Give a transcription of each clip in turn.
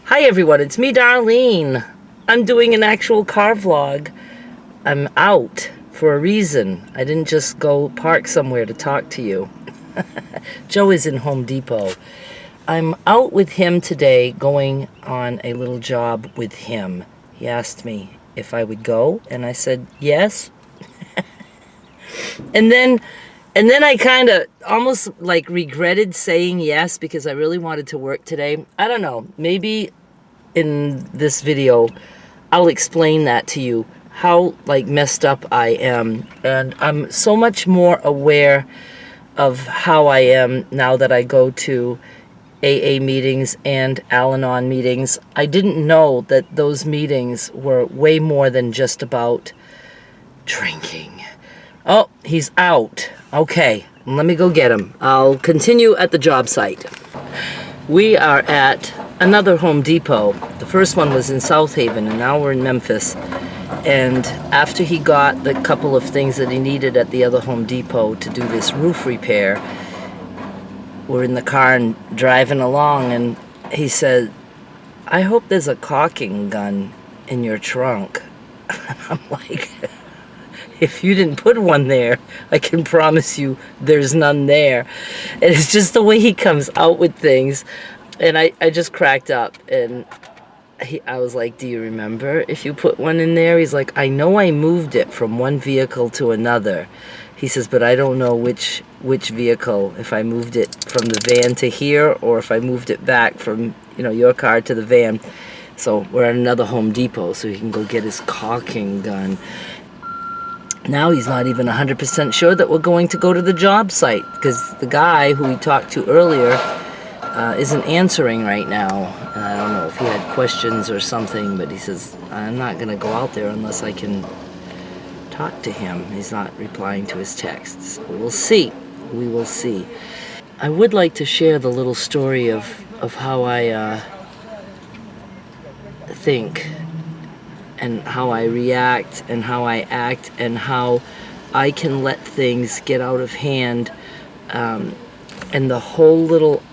Hi everyone, it's me, Darlene. I'm doing an actual car vlog. I'm out for a reason. I didn't just go park somewhere to talk to you. Joe is in Home Depot. I'm out with him today, going on a little job with him. He asked me if I would go, and I said yes. And then I kind of almost like regretted saying yes because I really wanted to work today. I don't know, maybe in this video I'll explain that to you, how like messed up I am. And I'm so much more aware of how I am now that I go to AA meetings and Al-Anon meetings. I didn't know that those meetings were way more than just about drinking. Oh, he's out. Okay, let me go get him. I'll continue at the job site. We are at another Home Depot. The first one was in South Haven, and now we're in Memphis. And after he got the couple of things that he needed at the other Home Depot to do this roof repair, we're in the car and driving along, and he said, "I hope there's a caulking gun in your trunk." I'm like, if you didn't put one there, I can promise you there's none there. And it's just the way he comes out with things. And I just cracked up, and I was like, "Do you remember if you put one in there?" He's like, "I know I moved it from one vehicle to another." He says, "But I don't know which vehicle, if I moved it from the van to here or if I moved it back from, your car to the van." So we're at another Home Depot so he can go get his caulking gun. Now he's not even 100% sure that we're going to go to the job site because the guy who we talked to earlier isn't answering right now. And I don't know if he had questions or something, but he says, "I'm not going to go out there unless I can talk to him." He's not replying to his texts. We'll see. We will see. I would like to share the little story of how I think and how I react and how I act and how I can let things get out of hand, and the whole little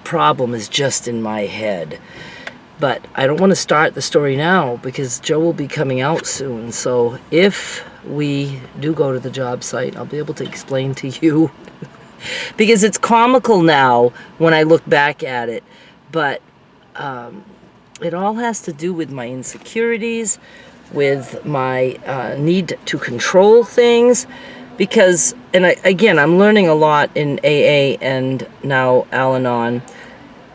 problem is just in my head. But I don't want to start the story now because Joe will be coming out soon. So if we do go to the job site, I'll be able to explain to you because it's comical now when I look back at it. But it all has to do with my insecurities, with my need to control things. Because, again, I'm learning a lot in AA and now Al-Anon,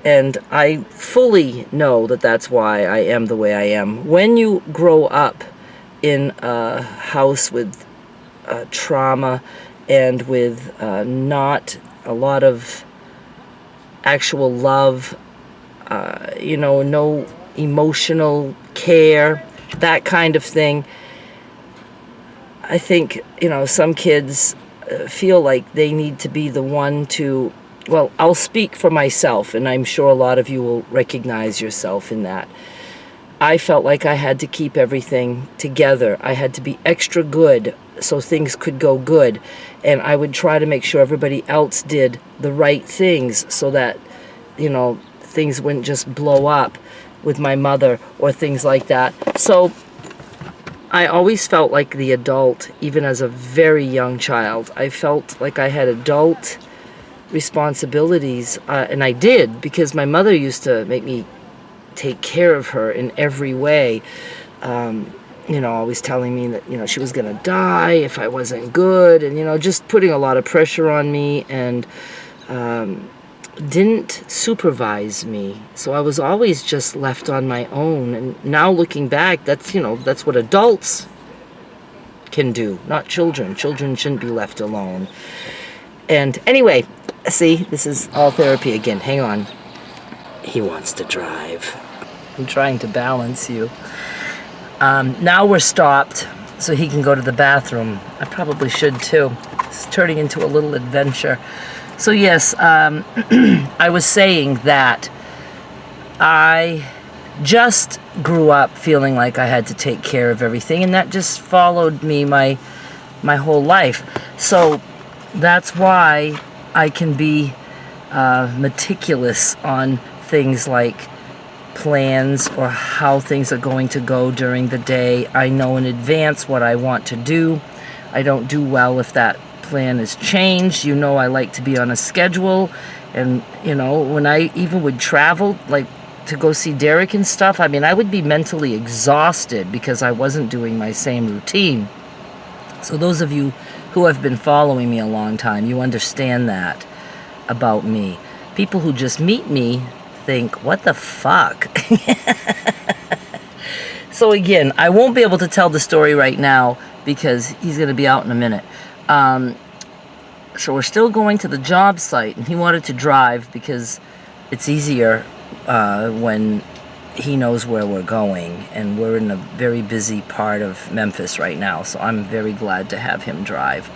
and I fully know that that's why I am the way I am. When you grow up in a house with trauma and with not a lot of actual love, no emotional care, that kind of thing, I think, some kids feel like they need to be the one to, well, I'll speak for myself, and I'm sure a lot of you will recognize yourself in that. I felt like I had to keep everything together. I had to be extra good so things could go good, and I would try to make sure everybody else did the right things so that, things wouldn't just blow up with my mother or things like that. So I always felt like the adult, even as a very young child. I felt like I had adult responsibilities, and I did, because my mother used to make me take care of her in every way, always telling me that, she was going to die if I wasn't good, and, just putting a lot of pressure on me, and didn't supervise me. So I was always just left on my own. And now looking back, that's what adults can do, not children. Children shouldn't be left alone. And anyway, see, this is all therapy again. Hang on. He wants to drive. I'm trying to balance you. Now we're stopped so he can go to the bathroom. I probably should too. It's turning into a little adventure. So yes, I was saying that I just grew up feeling like I had to take care of everything, and that just followed me my whole life. So that's why I can be meticulous on things like plans or how things are going to go during the day. I know in advance what I want to do. I don't do well if that plan is changed. You know, I like to be on a schedule. And, you know, when I even would travel, like to go see Derek and stuff, I mean, I would be mentally exhausted because I wasn't doing my same routine. So those of you who have been following me a long time, you understand that about me. People who just meet me think, what the fuck? So again, I won't be able to tell the story right now because he's going to be out in a minute. So we're still going to the job site, and he wanted to drive because it's easier when he knows where we're going, and we're in a very busy part of Memphis right now, so I'm very glad to have him drive.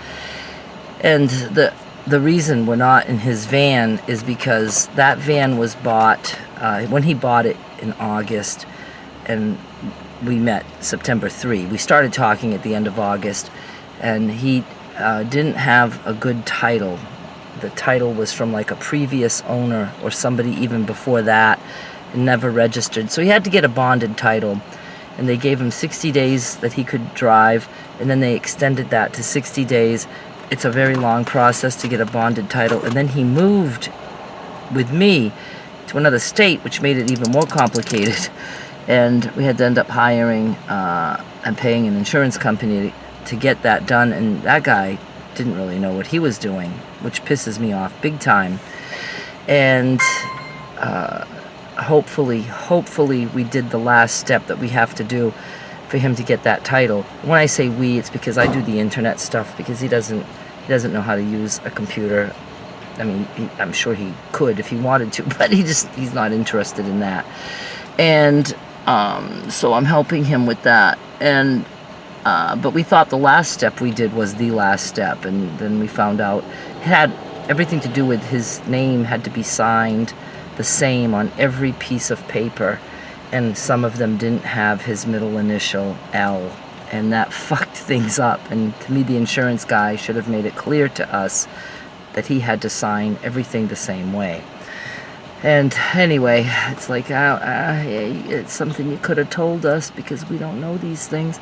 And the reason we're not in his van is because that van was bought, when he bought it in August, and we met September 3. We started talking at the end of August, and he didn't have a good title. The title was from like a previous owner or somebody even before that, and never registered. So he had to get a bonded title, and they gave him 60 days that he could drive, and then they extended that to 60 days. It's a very long process to get a bonded title, and then he moved with me to another state, which made it even more complicated. And we had to end up hiring and paying an insurance company to get that done, and that guy didn't really know what he was doing, which pisses me off big time. And hopefully we did the last step that we have to do for him to get that title. When I say we, it's because I do the internet stuff, because he doesn't know how to use a computer. I mean, I'm sure he could if he wanted to, but he's not interested in that. And so I'm helping him with that. And but we thought the last step we did was the last step, and then we found out it had everything to do with his name had to be signed the same on every piece of paper, and some of them didn't have his middle initial L, and that fucked things up. And to me, the insurance guy should have made it clear to us that he had to sign everything the same way. And anyway, it's like, it's something you could have told us, because we don't know these things.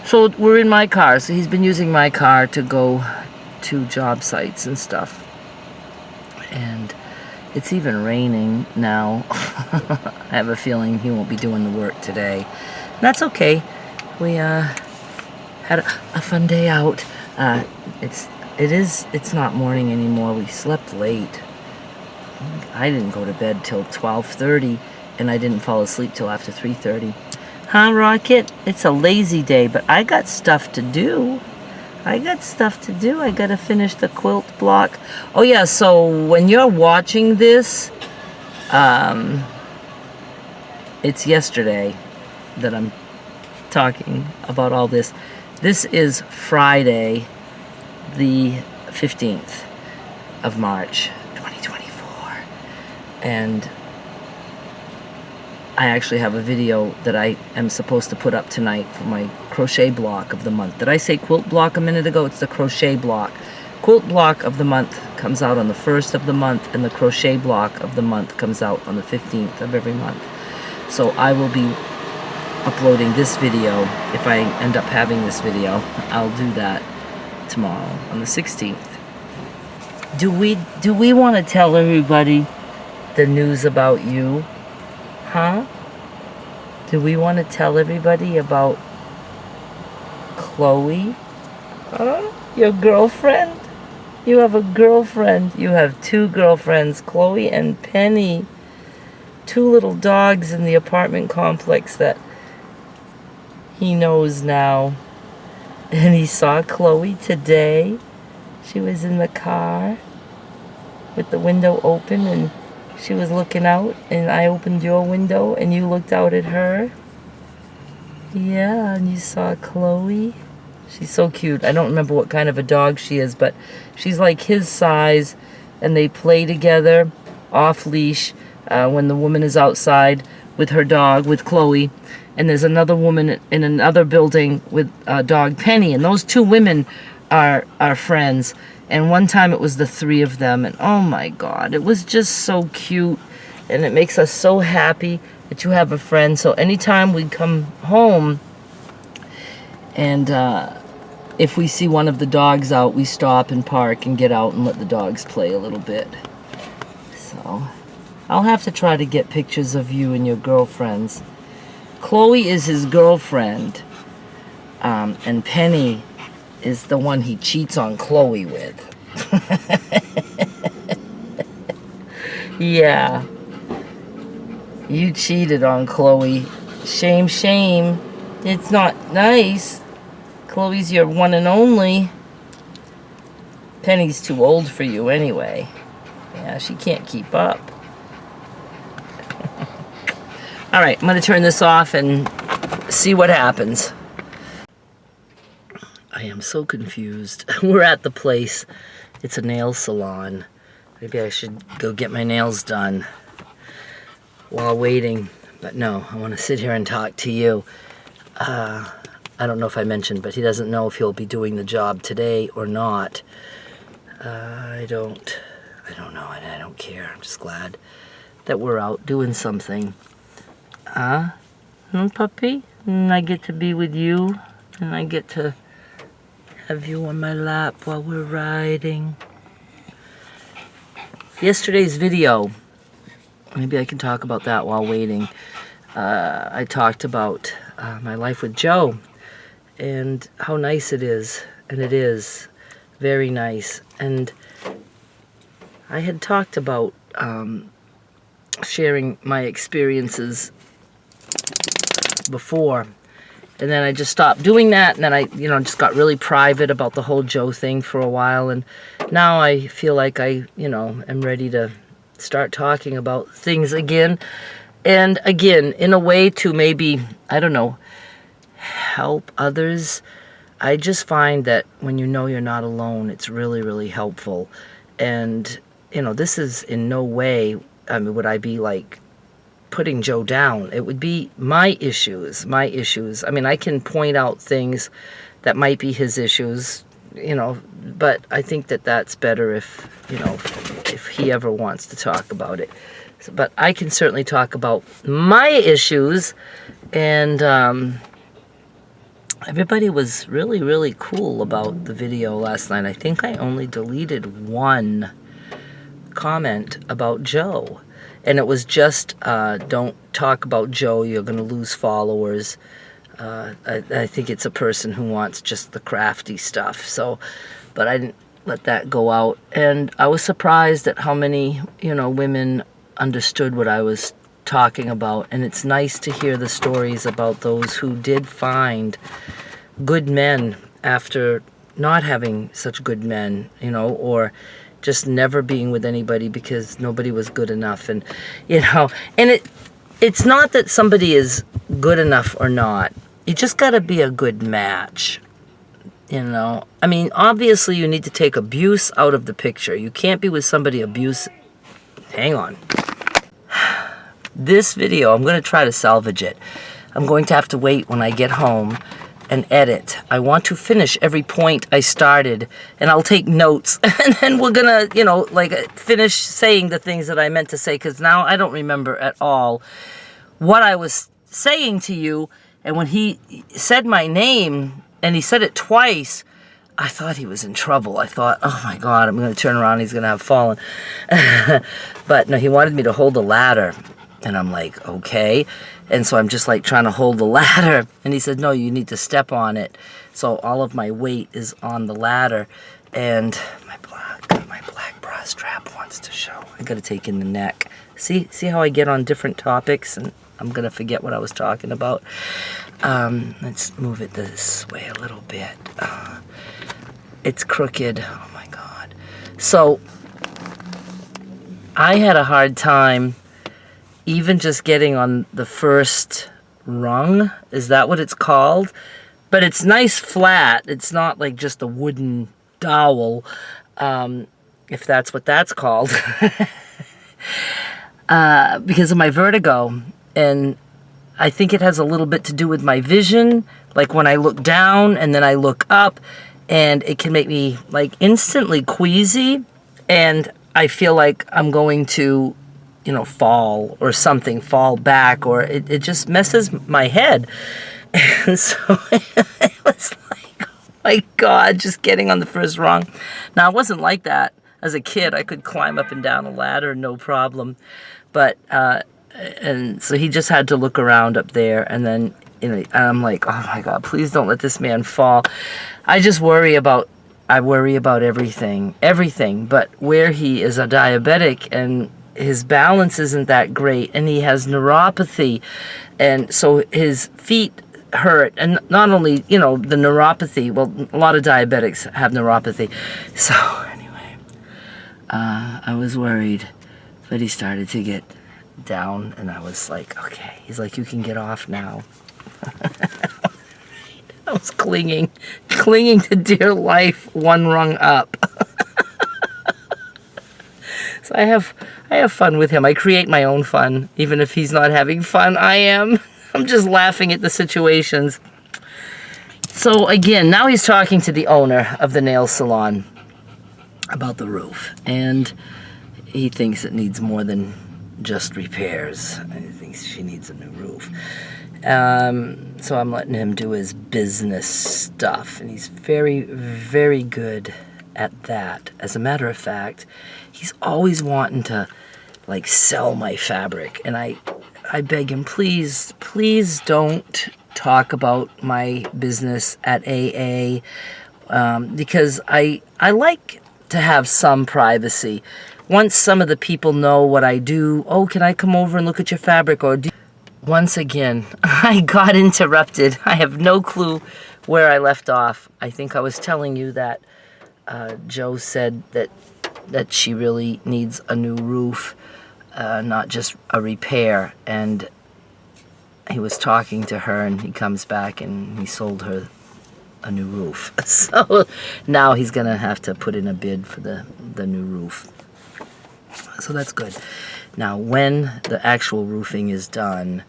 So we're in my car. So he's been using my car to go to job sites and stuff. And it's even raining now. I have a feeling he won't be doing the work today. That's okay. We had a fun day out. It's not morning anymore. We slept late. I didn't go to bed till 12:30, and I didn't fall asleep till after 3:30. Huh, Rocket? It's a lazy day, but I got stuff to do. I gotta finish the quilt block. Oh yeah, so when you're watching this, it's yesterday that I'm talking about all this. This is Friday, the 15th of March, 2024. And I actually have a video that I am supposed to put up tonight for my crochet block of the month. Did I say quilt block a minute ago? It's the crochet block. Quilt block of the month comes out on the 1st of the month, and the crochet block of the month comes out on the 15th of every month. So I will be uploading this video. If I end up having this video, I'll do that tomorrow on the 16th. Do we want to tell everybody the news about you? Huh? Do we want to tell everybody about Chloe? Huh? Your girlfriend? You have a girlfriend. You have two girlfriends, Chloe and Penny. Two little dogs in the apartment complex that he knows now. And he saw Chloe today. She was in the car with the window open, and she was looking out, and I opened your window, and you looked out at her. Yeah, and you saw Chloe. She's so cute. I don't remember what kind of a dog she is, but she's like his size, and they play together off leash when the woman is outside with her dog, with Chloe. And there's another woman in another building with dog Penny, and those two women are friends. And one time it was the three of them, and oh my God, it was just so cute. And it makes us so happy that you have a friend. So anytime we come home and if we see one of the dogs out, we stop and park and get out and let the dogs play a little bit. So I'll have to try to get pictures of you and your girlfriends. Chloe is his girlfriend, and Penny is the one he cheats on Chloe with. Yeah. You cheated on Chloe. Shame, shame. It's not nice. Chloe's your one and only. Penny's too old for you anyway. Yeah, she can't keep up. All right, I'm going to turn this off and see what happens. I am so confused. We're at the place. It's a nail salon. Maybe I should go get my nails done while waiting. But no, I want to sit here and talk to you. I don't know if I mentioned, but he doesn't know if he'll be doing the job today or not. I don't know, and I don't care. I'm just glad that we're out doing something. Puppy? And I get to be with you, and I get to have you on my lap while we're riding. Yesterday's video, maybe I can talk about that while waiting. I talked about my life with Joe and how nice it is, and it is very nice. And I had talked about sharing my experiences before, and then I just stopped doing that, and then I just got really private about the whole Joe thing for a while, and now I feel like I am ready to start talking about things again, and again in a way to maybe, I don't know, help others. I just find that when you know you're not alone, it's really, really helpful. And this is in no way, would I be like putting Joe down. It would be my issues. I mean, I can point out things that might be his issues, but I think that that's better if he ever wants to talk about it. But I can certainly talk about my issues, and everybody was really, really cool about the video last night. I think I only deleted one comment about Joe. And it was just, don't talk about Joe, you're going to lose followers. I think it's a person who wants just the crafty stuff. So, but I didn't let that go out. And I was surprised at how many, women understood what I was talking about. And it's nice to hear the stories about those who did find good men after not having such good men, or just never being with anybody because nobody was good enough. And and it's not that somebody is good enough or not. You just got to be a good match. I mean, obviously you need to take abuse out of the picture. You can't be with somebody hang on. This video, I'm going to try to salvage it. I'm going to have to wait when I get home and edit. I want to finish every point I started, and I'll take notes, and then we're gonna, finish saying the things that I meant to say, because now I don't remember at all what I was saying to you. And when he said my name, and he said it twice, I thought he was in trouble. I thought, oh my God, I'm gonna turn around, he's gonna have fallen. But no, he wanted me to hold the ladder. And I'm like, okay. And so I'm just like trying to hold the ladder. And he said, no, you need to step on it. So all of my weight is on the ladder. And my black bra strap wants to show. I got to take in the neck. See how I get on different topics and I'm going to forget what I was talking about. Let's move it this way a little bit. It's crooked. Oh my God. So I had a hard time even just getting on the first rung. Is that what it's called? But it's nice flat. It's not like just a wooden dowel, if that's what that's called. Because of my vertigo. And I think it has a little bit to do with my vision. Like when I look down and then I look up, and it can make me like instantly queasy. And I feel like I'm going to fall or something, fall back, or it just messes my head. And so it was like, oh my God, just getting on the first rung. Now, it wasn't like that as a kid. I could climb up and down a ladder, no problem. But, and so he just had to look around up there, and then, I'm like, oh my God, please don't let this man fall. I worry about everything, but where he is a diabetic and his balance isn't that great, and he has neuropathy, and so his feet hurt, and not only, the neuropathy, well, a lot of diabetics have neuropathy. So anyway, I was worried, but he started to get down, and I was like, okay. He's like, you can get off now. I was clinging to dear life, one rung up. So I have fun with him. I create my own fun, even if he's not having fun. I am. I'm just laughing at the situations. So again, now he's talking to the owner of the nail salon about the roof, and he thinks it needs more than just repairs. He thinks she needs a new roof. So I'm letting him do his business stuff, and he's very, very good at that. As a matter of fact, he's always wanting to, sell my fabric, and I beg him, please don't talk about my business at AA, because I like to have some privacy. Once some of the people know what I do, oh, can I come over and look at your fabric? Or once again, I got interrupted. I have no clue where I left off. I think I was telling you that Joe said that she really needs a new roof, not just a repair. And he was talking to her, and he comes back and he sold her a new roof. So now he's going to have to put in a bid for the new roof. So that's good. Now, when the actual roofing is done,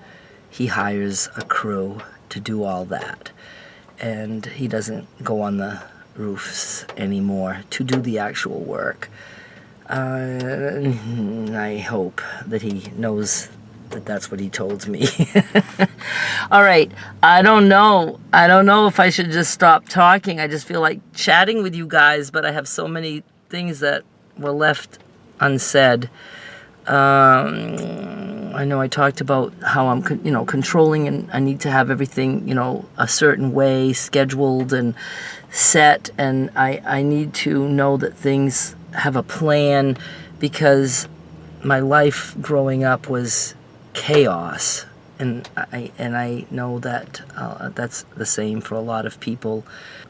he hires a crew to do all that. And he doesn't go on the roofs anymore to do the actual work. I hope that he knows that that's what he told me. All right. I don't know if I should just stop talking. I just feel like chatting with you guys, but I have so many things that were left unsaid. I know I talked about how I'm, controlling, and I need to have everything, a certain way, scheduled and set, and I need to know that things have a plan, because my life growing up was chaos, and I know that that's the same for a lot of people.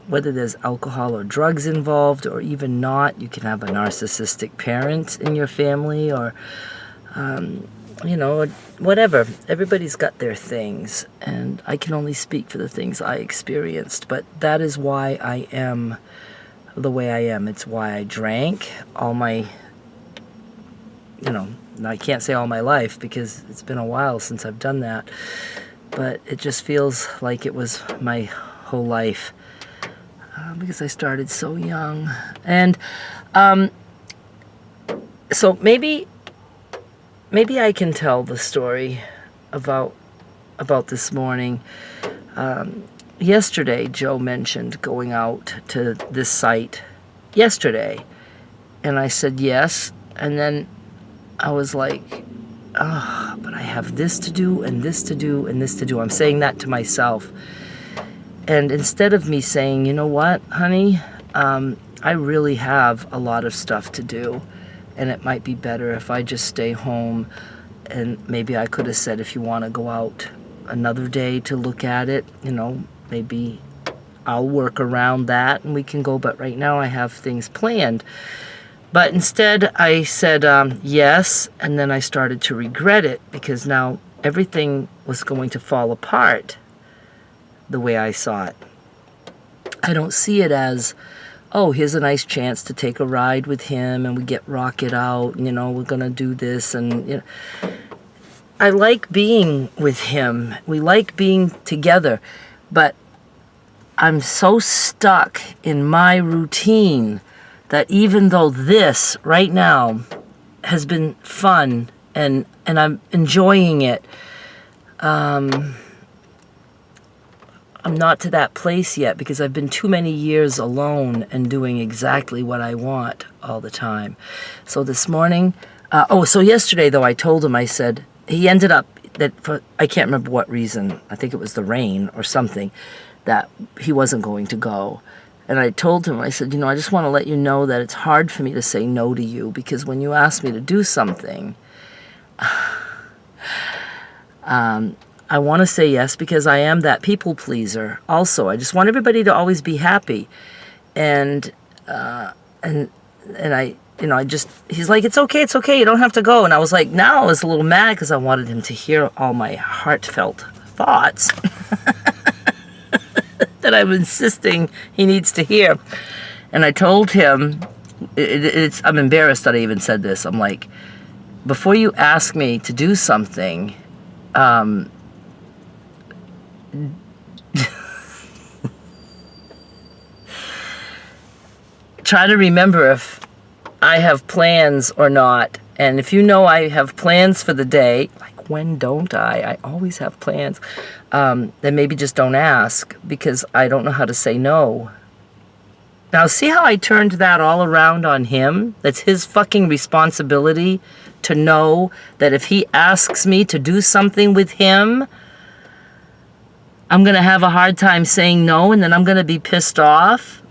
Whether there's alcohol or drugs involved, or even not, you can have a narcissistic parent in your family, or whatever. Everybody's got their things, and I can only speak for the things I experienced, but that is why I am the way I am. It's why I drank all my, I can't say all my life, because it's been a while since I've done that, but it just feels like it was my whole life, because I started so young. And so maybe I can tell the story about this morning. Yesterday, Joe mentioned going out to this site yesterday, and I said yes, and then I was like, but I have this to do, and this to do, and this to do. I'm saying that to myself. And instead of me saying, you know what, honey, I really have a lot of stuff to do, and it might be better if I just stay home. And maybe I could have said, if you want to go out another day to look at it, maybe I'll work around that and we can go, but right now I have things planned. But instead I said yes, and then I started to regret it, because now everything was going to fall apart the way I saw it. I don't see it as, oh, here's a nice chance to take a ride with him and we get rocket out, and, we're going to do this. And I like being with him. We like being together. But I'm so stuck in my routine that even though this right now has been fun and I'm enjoying it. I'm not to that place yet because I've been too many years alone and doing exactly what I want all the time. So this morning, so yesterday though, I told him, I said, he ended up that for, I can't remember what reason, I think it was the rain or something, that he wasn't going to go. And I told him, I said, I just want to let you know that it's hard for me to say no to you because when you ask me to do something, I want to say yes because I am that people pleaser. Also, I just want everybody to always be happy, and I, he's like, it's okay, you don't have to go. And I was like, now I was a little mad because I wanted him to hear all my heartfelt thoughts that I'm insisting he needs to hear. And I told him, I'm embarrassed that I even said this. I'm like, before you ask me to do something, try to remember if I have plans or not. And if you know I have plans for the day, like when don't I? I always have plans. Then maybe just don't ask because I don't know how to say no. Now see how I turned that all around on him? That's his fucking responsibility to know that if he asks me to do something with him, I'm going to have a hard time saying no, and then I'm going to be pissed off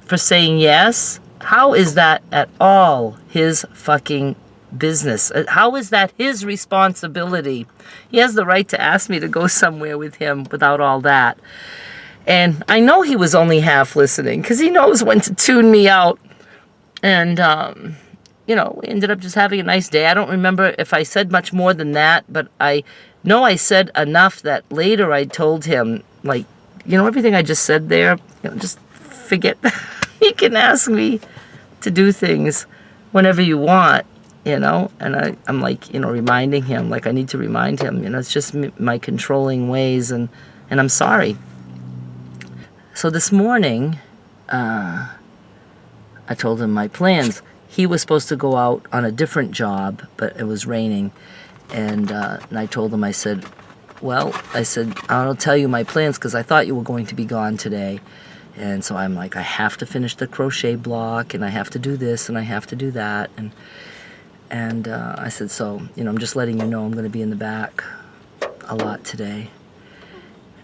for saying yes. How is that at all his fucking business? How is that his responsibility? He has the right to ask me to go somewhere with him without all that. And I know he was only half listening because he knows when to tune me out. And, we ended up just having a nice day. I don't remember if I said much more than that, but I know I said enough that later I told him, like, everything I just said there, just forget that. You can ask me to do things whenever you want, and I'm like, reminding him, like I need to remind him, it's just my controlling ways, and I'm sorry. So this morning, I told him my plans. He was supposed to go out on a different job, but it was raining. And I told him, I said, I'll tell you my plans because I thought you were going to be gone today. And so I'm like, I have to finish the crochet block, and I have to do this, and I have to do that. And I said, so, I'm just letting you know I'm going to be in the back a lot today.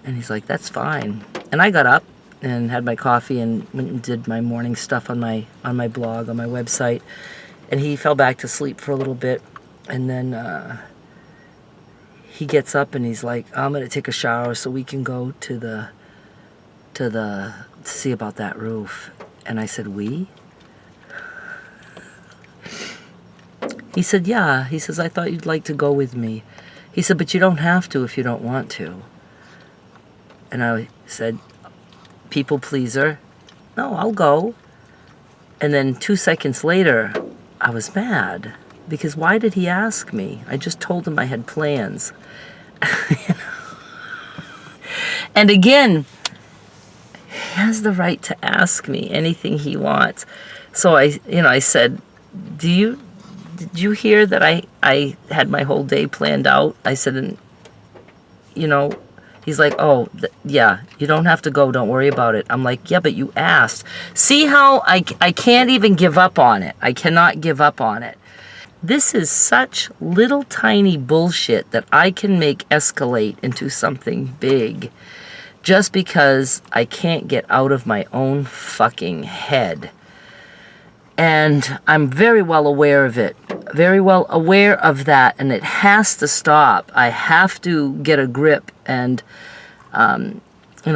And he's like, that's fine. And I got up and had my coffee and went and did my morning stuff on my blog, on my website. And he fell back to sleep for a little bit. And then he gets up and he's like, I'm going to take a shower so we can go to see about that roof. And I said, we? He said, yeah. He says, I thought you'd like to go with me. He said, but you don't have to if you don't want to. And I said, people pleaser, no, I'll go. And then 2 seconds later, I was mad because why did he ask me? I just told him I had plans. And again, he has the right to ask me anything he wants. So I said, did you hear that I had my whole day planned out? I said, and he's like, oh, yeah, you don't have to go. Don't worry about it. I'm like, yeah, but you asked. See how I can't even give up on it. I cannot give up on it. This is such little tiny bullshit that I can make escalate into something big just because I can't get out of my own fucking head. And I'm very well aware of it. Very well aware of that, and it has to stop. I have to get a grip and,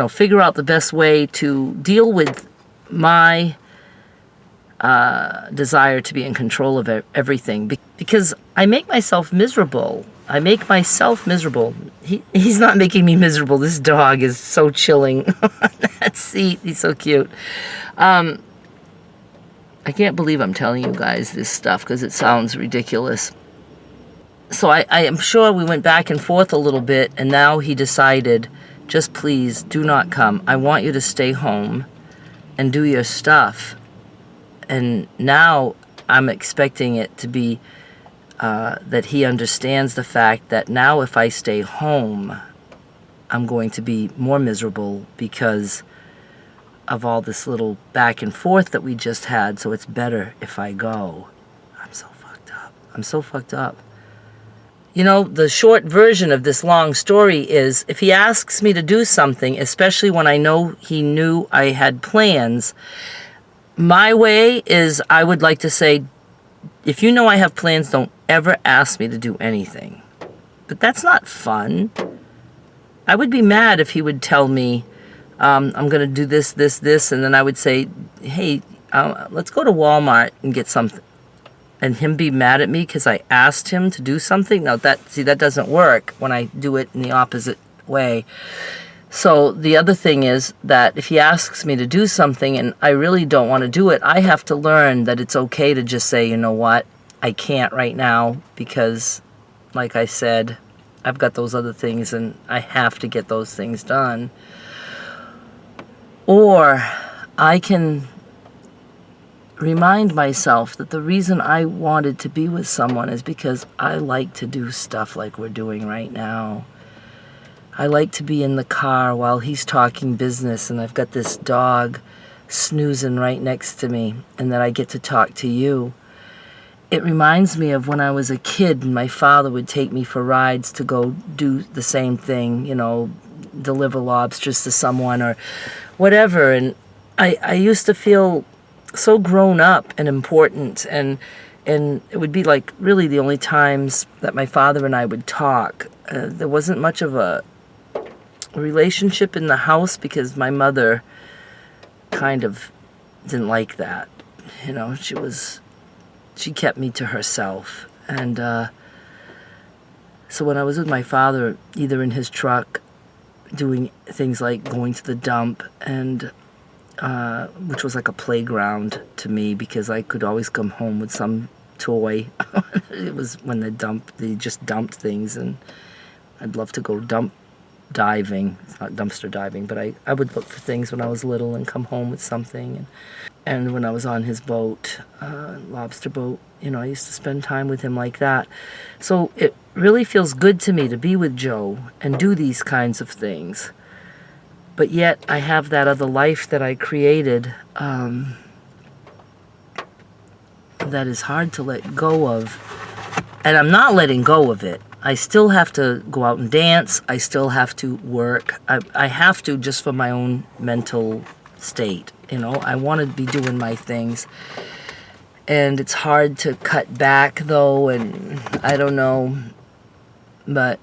figure out the best way to deal with my desire to be in control of everything, because I make myself miserable. He's not making me miserable. This dog is so chilling on that seat. He's so cute. I can't believe I'm telling you guys this stuff because it sounds ridiculous. So I am sure we went back and forth a little bit, and now he decided, just please do not come. I want you to stay home and do your stuff. And now I'm expecting it to be that he understands the fact that now if I stay home, I'm going to be more miserable because of all this little back and forth that we just had, so it's better if I go. I'm so fucked up. I'm so fucked up. You know, the short version of this long story is, if he asks me to do something, especially when I know he knew I had plans, my way is I would like to say, if you know I have plans, don't ever ask me to do anything. But that's not fun. I would be mad if he would tell me, I'm going to do this, this, this, and then I would say, hey, let's go to Walmart and get something. And him be mad at me because I asked him to do something. Now, that doesn't work when I do it in the opposite way. So the other thing is that if he asks me to do something and I really don't want to do it, I have to learn that it's okay to just say, you know what, I can't right now because, like I said, I've got those other things and I have to get those things done. Or I can remind myself that the reason I wanted to be with someone is because I like to do stuff like we're doing right now. I like to be in the car while he's talking business and I've got this dog snoozing right next to me and that I get to talk to you. It reminds me of when I was a kid and my father would take me for rides to go do the same thing, you know, deliver lobsters to someone or whatever. And I used to feel so grown up and important, and it would be like really the only times that my father and I would talk. There wasn't much of a relationship in the house because my mother kind of didn't like that. You know, she kept me to herself. And so when I was with my father, either in his truck doing things like going to the dump, and which was like a playground to me because I could always come home with some toy. It was when they just dumped things, and I'd love to go diving. It's not dumpster diving, but I would look for things when I was little and come home with something. And when I was on his boat, lobster boat, you know, I used to spend time with him like that. So it really feels good to me to be with Joe and do these kinds of things. But yet I have that other life that I created that is hard to let go of. And I'm not letting go of it. I still have to go out and dance. I still have to work. I have to, just for my own mental state. You know, I want to be doing my things. And it's hard to cut back, though, and I don't know. But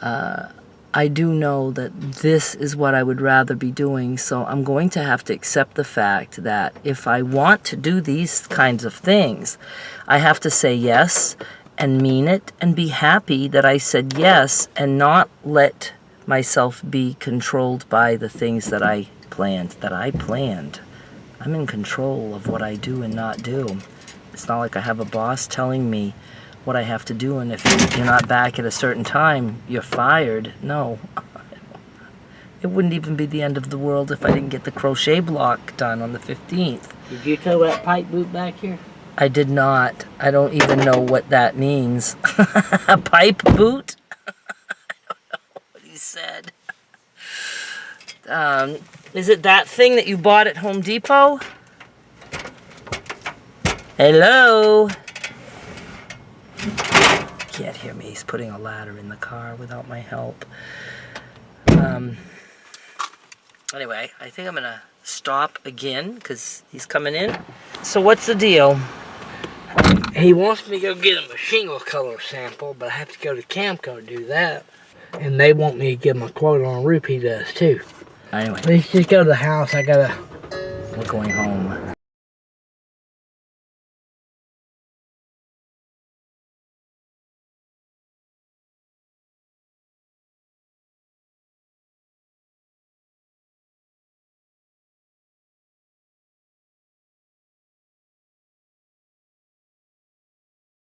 I do know that this is what I would rather be doing, so I'm going to have to accept the fact that if I want to do these kinds of things, I have to say yes and mean it and be happy that I said yes and not let myself be controlled by the things that I planned. I'm in control of what I do and not do. It's not like I have a boss telling me what I have to do, and if you're not back at a certain time, you're fired. No. It wouldn't even be the end of the world if I didn't get the crochet block done on the 15th. Did you throw that pipe boot back here? I did not. I don't even know what that means. A pipe boot? I don't know what he said. Is it that thing that you bought at Home Depot? Hello? Can't hear me. He's putting a ladder in the car without my help. Anyway, I think I'm going to stop again because he's coming in. So what's the deal? He wants me to go get him a shingle color sample, but I have to go to Camco to do that. And they want me to give him a quote on a roof. He does too. Anyway. Let's just go to the house. We're going home.